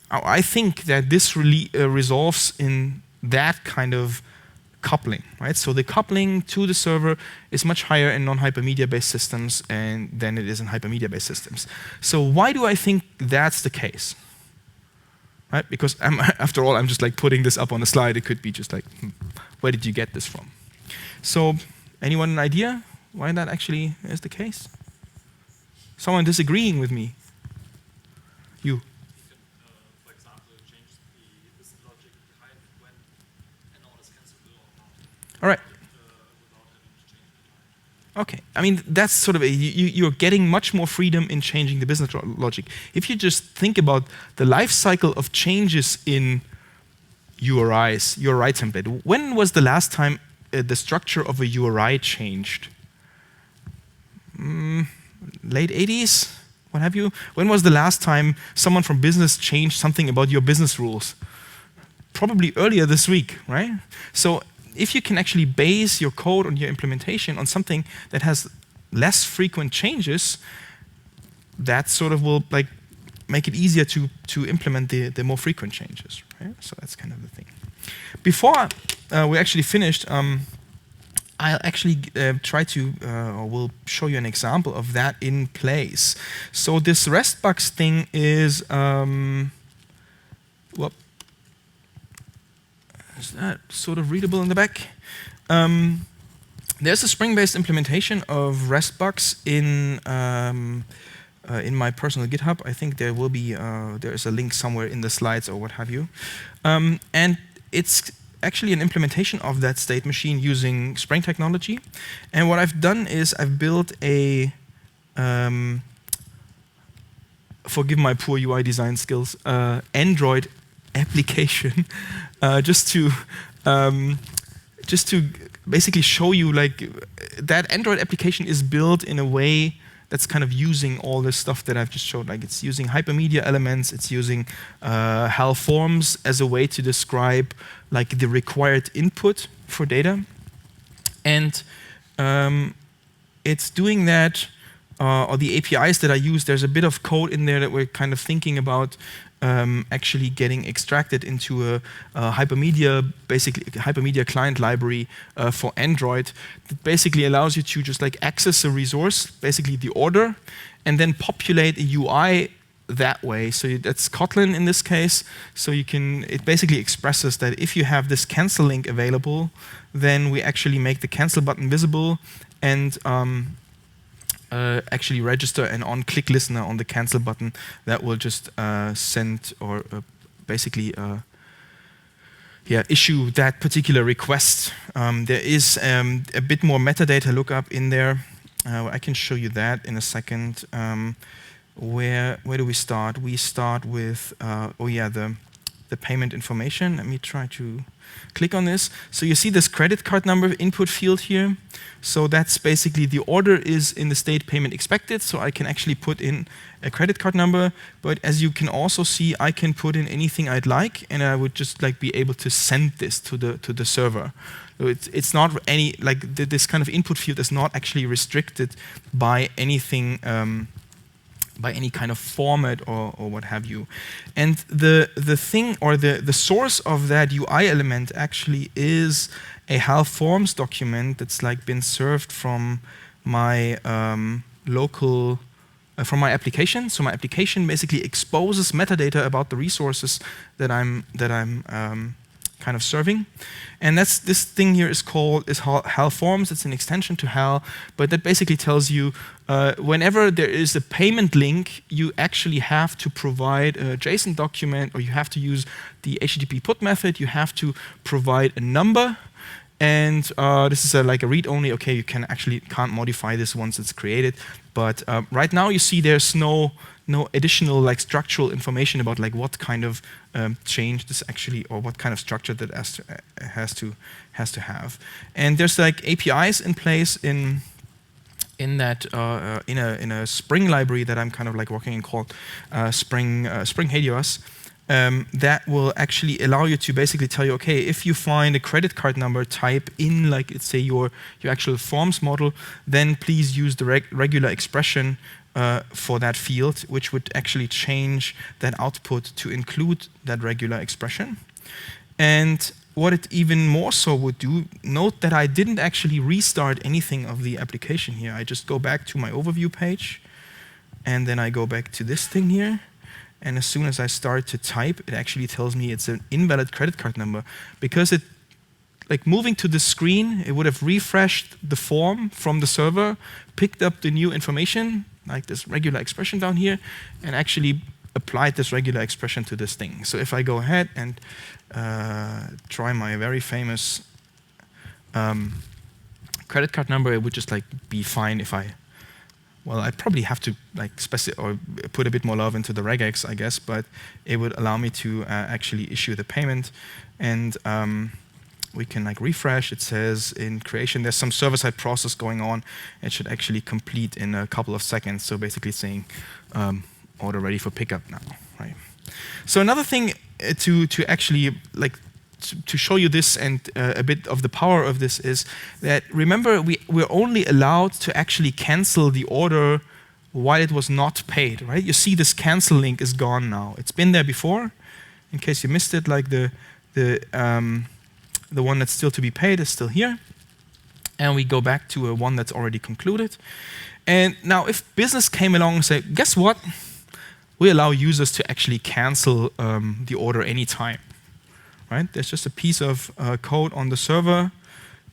I think that this really resolves in that kind of coupling, right? So the coupling to the server is much higher in non-Hypermedia-based systems than it is in Hypermedia-based systems. So why do I think that's the case? Right? Because after all, I'm just like putting this up on a slide. It could be just like, where did you get this from? So anyone an idea why that actually is the case? Someone disagreeing with me? You. For example, change the business logic behind when an order is cancellable or not. All right. Without having to change the time. Okay. I mean, that's sort of you're getting much more freedom in changing the business logic. If you just think about the life cycle of changes in URI template, when was the last time the structure of a URI changed? Late 80s? What have you? When was the last time someone from business changed something about your business rules? Probably earlier this week, right? So if you can actually base your code on your implementation on something that has less frequent changes, that sort of will like make it easier to implement the more frequent changes, right? So that's kind of the thing. Before we actually finished, I'll actually try to, or will show you an example of that in place. So this RESTBugs thing is, is that sort of readable in the back? There's a Spring-based implementation of RESTBugs in my personal GitHub. I think there will be, there is a link somewhere in the slides or what have you. And it's actually an implementation of that state machine using Spring technology. And what I've done is I've built a, forgive my poor UI design skills, Android application just to basically show you like that Android application is built in a way that's kind of using all this stuff that I've just showed. Like it's using Hypermedia elements, it's using HAL forms as a way to describe like the required input for data. And it's doing that, or the APIs that I use, there's a bit of code in there that we're kind of thinking about actually getting extracted into a Hypermedia, basically Hypermedia client library for Android that basically allows you to just like access a resource, basically the order, and then populate a UI that way. So that's Kotlin in this case. So you can, it basically expresses that if you have this cancel link available, then we actually make the cancel button visible and actually register an on-click listener on the cancel button that will just send or basically issue that particular request. There is a bit more metadata lookup in there. I can show you that in a second. Where do we start? We start with the payment information. Let me try to click on this. So you see this credit card number input field here. So that's basically the order is in the state payment expected. So I can actually put in a credit card number. But as you can also see, I can put in anything I'd like, and I would just like be able to send this to the server. So it's not any like this kind of input field is not actually restricted by anything. By any kind of format or what have you. And the thing or the source of that UI element actually is a HAL forms document that's like been served from my local from my application. So my application basically exposes metadata about the resources that I'm kind of serving. And that's this thing here is called HAL forms. It's an extension to HAL, but that basically tells you whenever there is a payment link, you actually have to provide a JSON document, or you have to use the HTTP put method. You have to provide a number, and this is like a read-only. Okay, you can't modify this once it's created. But right now you see there's no additional like structural information about like what kind of change this actually, or what kind of structure that has to have. And there's like APIs in place in that in a Spring library that I'm kind of like working in called Spring Helios. that will actually allow you to basically tell you, okay, if you find a credit card number type in, like, let's say your actual forms model, then please use the regular expression for that field, which would actually change that output to include that regular expression. And what it even more so would do, note that I didn't actually restart anything of the application here. I just go back to my overview page, and then I go back to this thing here. And as soon as I start to type, it actually tells me it's an invalid credit card number. Because it, like moving to the screen, it would have refreshed the form from the server, picked up the new information, like this regular expression down here, and actually applied this regular expression to this thing. So if I go ahead and try my very famous credit card number, it would just like be fine if I, well, I'd probably have to like or put a bit more love into the regex, I guess, but it would allow me to actually issue the payment. And we can like refresh. It says in creation, there's some server-side process going on. It should actually complete in a couple of seconds. So basically saying order ready for pickup now, right? So another thing to actually like to show you this and a bit of the power of this is that, remember, we're only allowed to actually cancel the order while it was not paid, right? You see this cancel link is gone now. It's been there before. In case you missed it, like the one that's still to be paid is still here. And we go back to a one that's already concluded. And now if business came along and said, guess what? We allow users to actually cancel the order anytime. Right? There's just a piece of code on the server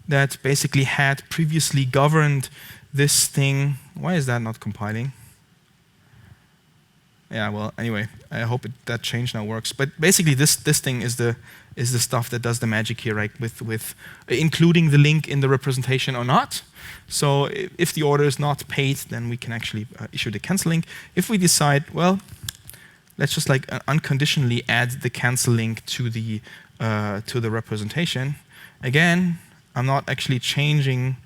that basically had previously governed this thing. Why is that not compiling? Yeah, well, anyway, I hope that change now works. But basically, this thing is the stuff that does the magic here, right? With including the link in the representation or not. So if the order is not paid, then we can actually issue the cancel link. If we decide, well, let's just like unconditionally add the cancel link to the representation. Again, I'm not actually changing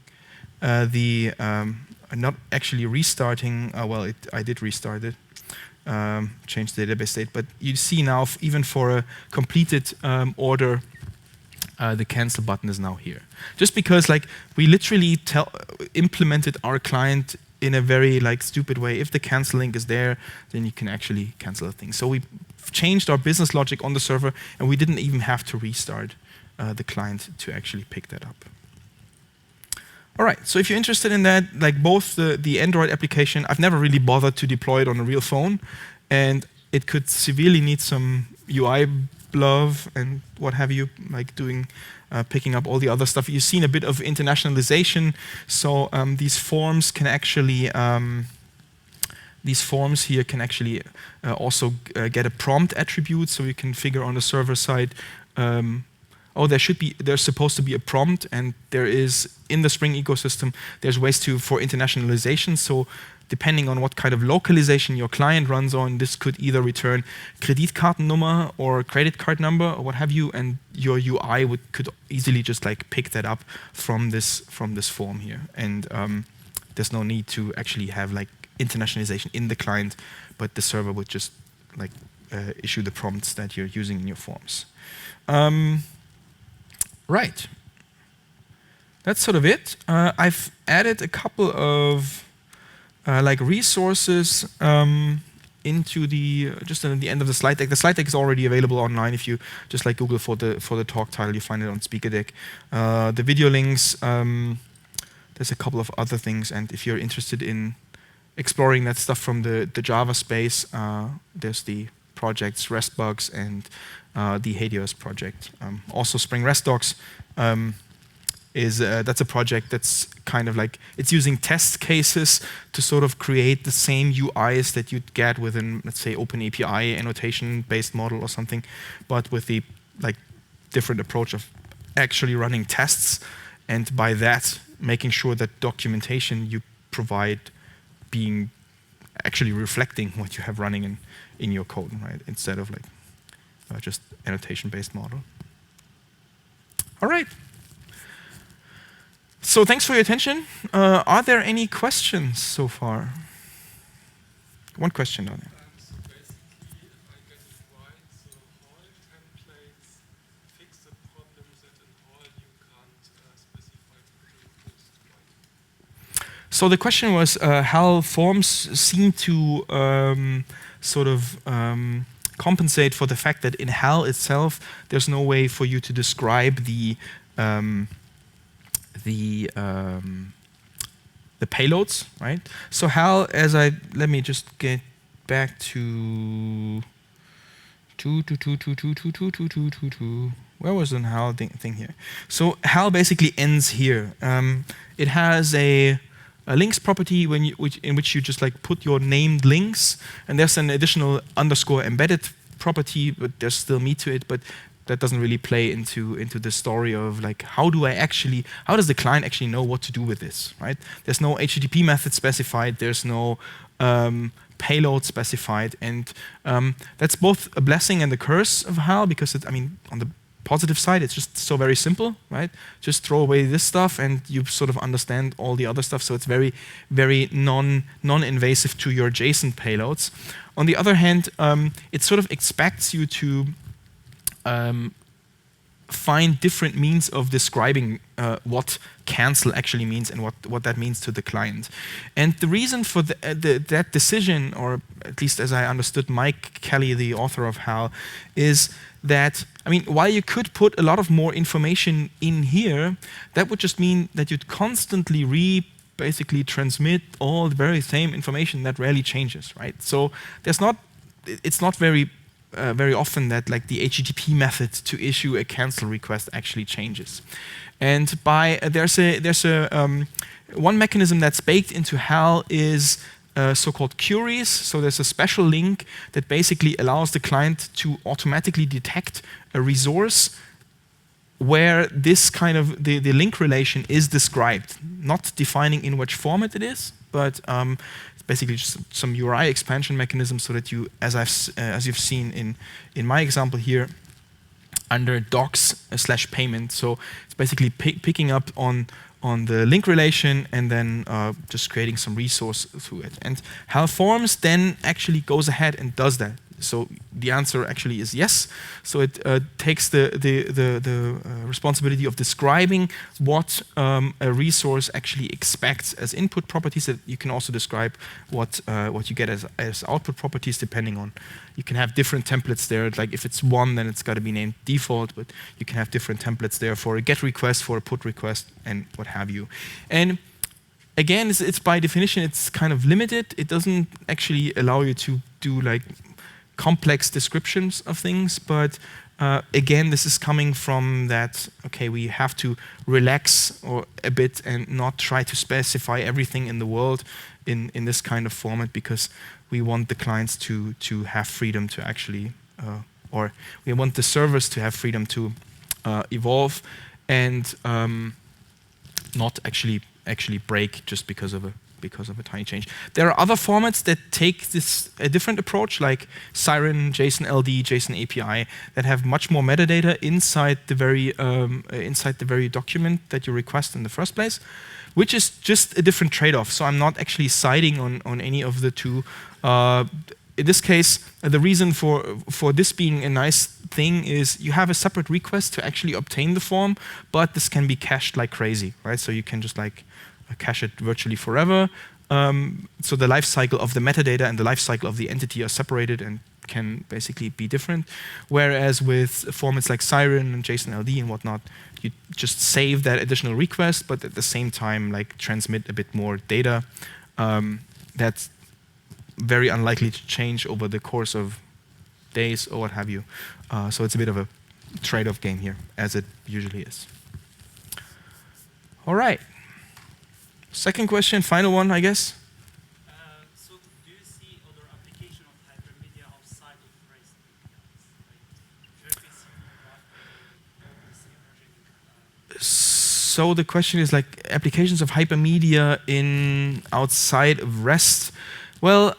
I'm not actually restarting. Well, I did restart it, change the database state. But you see now, even for a completed order, the cancel button is now here. Just because like we literally implemented our client in a very like stupid way. If the cancel link is there, then you can actually cancel a thing. So we changed our business logic on the server, and we didn't even have to restart the client to actually pick that up. All right, so if you're interested in that, like both the Android application, I've never really bothered to deploy it on a real phone, and it could severely need some UI love and what have you, like doing picking up all the other stuff. You've seen a bit of internationalization, so these forms can actually also get a prompt attribute, so you can figure on the server side, oh, there's supposed to be a prompt, and there is in the Spring ecosystem, there's ways for internationalization. So depending on what kind of localization your client runs on, this could either return Kreditkartennummer or credit card number or what have you, and your UI could easily just like pick that up from this form here. And there's no need to actually have like internationalization in the client, but the server would just like issue the prompts that you're using in your forms. Right. That's sort of it. I've added a couple of like resources into just at the end of the slide deck. The slide deck is already available online. If you just like Google for the talk title, you find it on SpeakerDeck. The video links. There's a couple of other things, and if you're interested in exploring that stuff from the Java space, there's the projects RESTbugs and the Helios project. Also, Spring REST Docs that's a project that's kind of like, it's using test cases to sort of create the same UIs that you'd get within, let's say, OpenAPI annotation-based model or something, but with the like different approach of actually running tests, and by that making sure that documentation you provide being actually reflecting what you have running in your code, right? Instead of like just annotation-based model. All right. So thanks for your attention. Are there any questions so far? One question on it. So basically, if I get it right, so So the question was how forms seem to sort of compensate for the fact that in HAL itself, there's no way for you to describe the payloads, right? So HAL, let me just get back to where was the HAL thing here? So HAL basically ends here. It has a links property in which you just like put your named links, and there's an additional underscore embedded property, but there's still meat to it, but that doesn't really play into the story of like how does the client actually know what to do with this, right? There's no HTTP method specified, there's no payload specified, and that's both a blessing and a curse of HAL, because on the positive side, it's just so very simple, right? Just throw away this stuff and you sort of understand all the other stuff, so it's very, very non-invasive to your JSON payloads. On the other hand, it sort of expects you to find different means of describing what cancel actually means and what that means to the client. And the reason for that decision, or at least as I understood Mike Kelly, the author of HAL, is that, while you could put a lot of more information in here, that would just mean that you'd constantly basically transmit all the very same information that rarely changes, right? So it's not very often that like the HTTP method to issue a cancel request actually changes. And there's one mechanism that's baked into HAL is so-called queries. So there's a special link that basically allows the client to automatically detect a resource where this kind of the link relation is described, not defining in which format it is, but it's basically just some URI expansion mechanism so that you, as you've seen in my example here, under docs/payment. So it's basically picking up on the link relation and then just creating some resource through it. And HAL Forms then actually goes ahead and does that. So the answer actually is yes. So it takes the responsibility of describing what a resource actually expects as input properties. That you can also describe what you get as output properties, depending on. You can have different templates there. Like if it's one, then it's got to be named default. But you can have different templates there for a GET request, for a PUT request, and what have you. And again, it's by definition, it's kind of limited. It doesn't actually allow you to do like complex descriptions of things, but again, this is coming from that, okay, we have to relax a bit and not try to specify everything in the world in this kind of format, because we want the clients to have freedom to actually, or we want the servers to have freedom to evolve and not actually break just because of a tiny change. There are other formats that take a different approach, like Siren, JSON LD, JSON API, that have much more metadata inside the very document that you request in the first place, which is just a different trade-off. So I'm not actually siding on any of the two. In this case, the reason for this being a nice thing is you have a separate request to actually obtain the form, but this can be cached like crazy, right? So you can just like cache it virtually forever. So the life cycle of the metadata and the life cycle of the entity are separated and can basically be different. Whereas with formats like Siren and JSON LD and whatnot, you just save that additional request, but at the same time like transmit a bit more data. That's very unlikely to change over the course of days or what have you. So it's a bit of a trade-off game here, as it usually is. All right. Second question, final one, I guess. So do you see other application of Hypermedia outside of REST APIs? So the question is like applications of Hypermedia outside of REST. Well,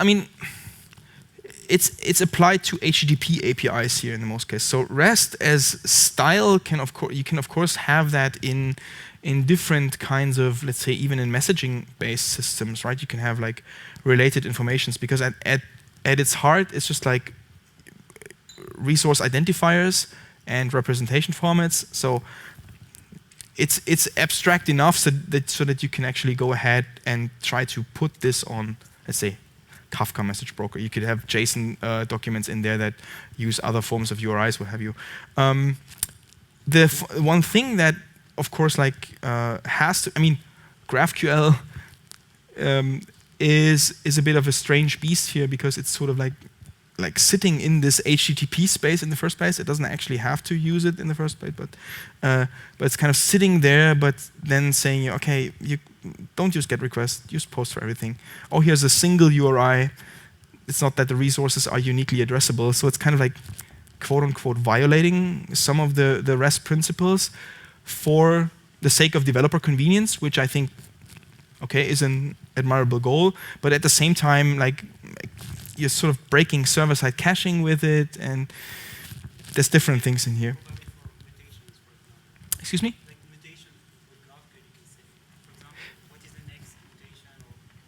it's applied to HTTP APIs here in most cases. So REST as style you can of course have that in different kinds of, let's say, even in messaging-based systems, right? You can have like related informations, because at its heart, it's just like resource identifiers and representation formats. So it's abstract enough so that you can actually go ahead and try to put this on, let's say, Kafka message broker. You could have JSON documents in there that use other forms of URIs, what have you. One thing that, of course, like has to, I mean, GraphQL is a bit of a strange beast here because it's sort of like sitting in this HTTP space in the first place. It doesn't actually have to use it in the first place, but it's kind of sitting there, but then saying, okay, you don't use GET request, use POST for everything. Oh, here's a single URI. It's not that the resources are uniquely addressable, so it's kind of like quote unquote violating some of the REST principles for the sake of developer convenience, which I think, okay, is an admirable goal, but at the same time, like, you're sort of breaking server-side caching with it, and there's different things in here. Excuse me? Like mutation with GraphQL, you can say, for example, what is the next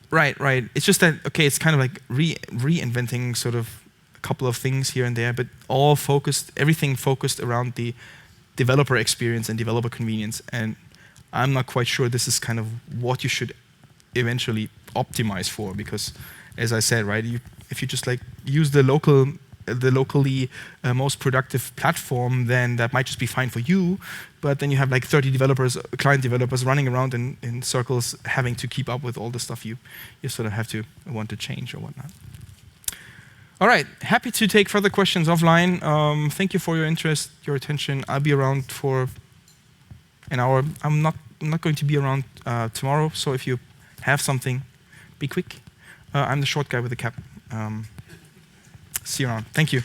mutation? Right. It's just that, okay, it's kind of like reinventing sort of a couple of things here and there, but all focused, everything focused around the developer experience and developer convenience. And I'm not quite sure this is kind of what you should eventually optimize for, because, as I said, right, if you just like use the locally most productive platform, then that might just be fine for you. But then you have like 30 developers, client developers running around in circles, having to keep up with all the stuff you sort of have to want to change or whatnot. All right, happy to take further questions offline. Thank you for your interest, your attention. I'll be around for an hour. I'm not going to be around tomorrow, so if you have something, be quick. I'm the short guy with the cap. See you around. Thank you.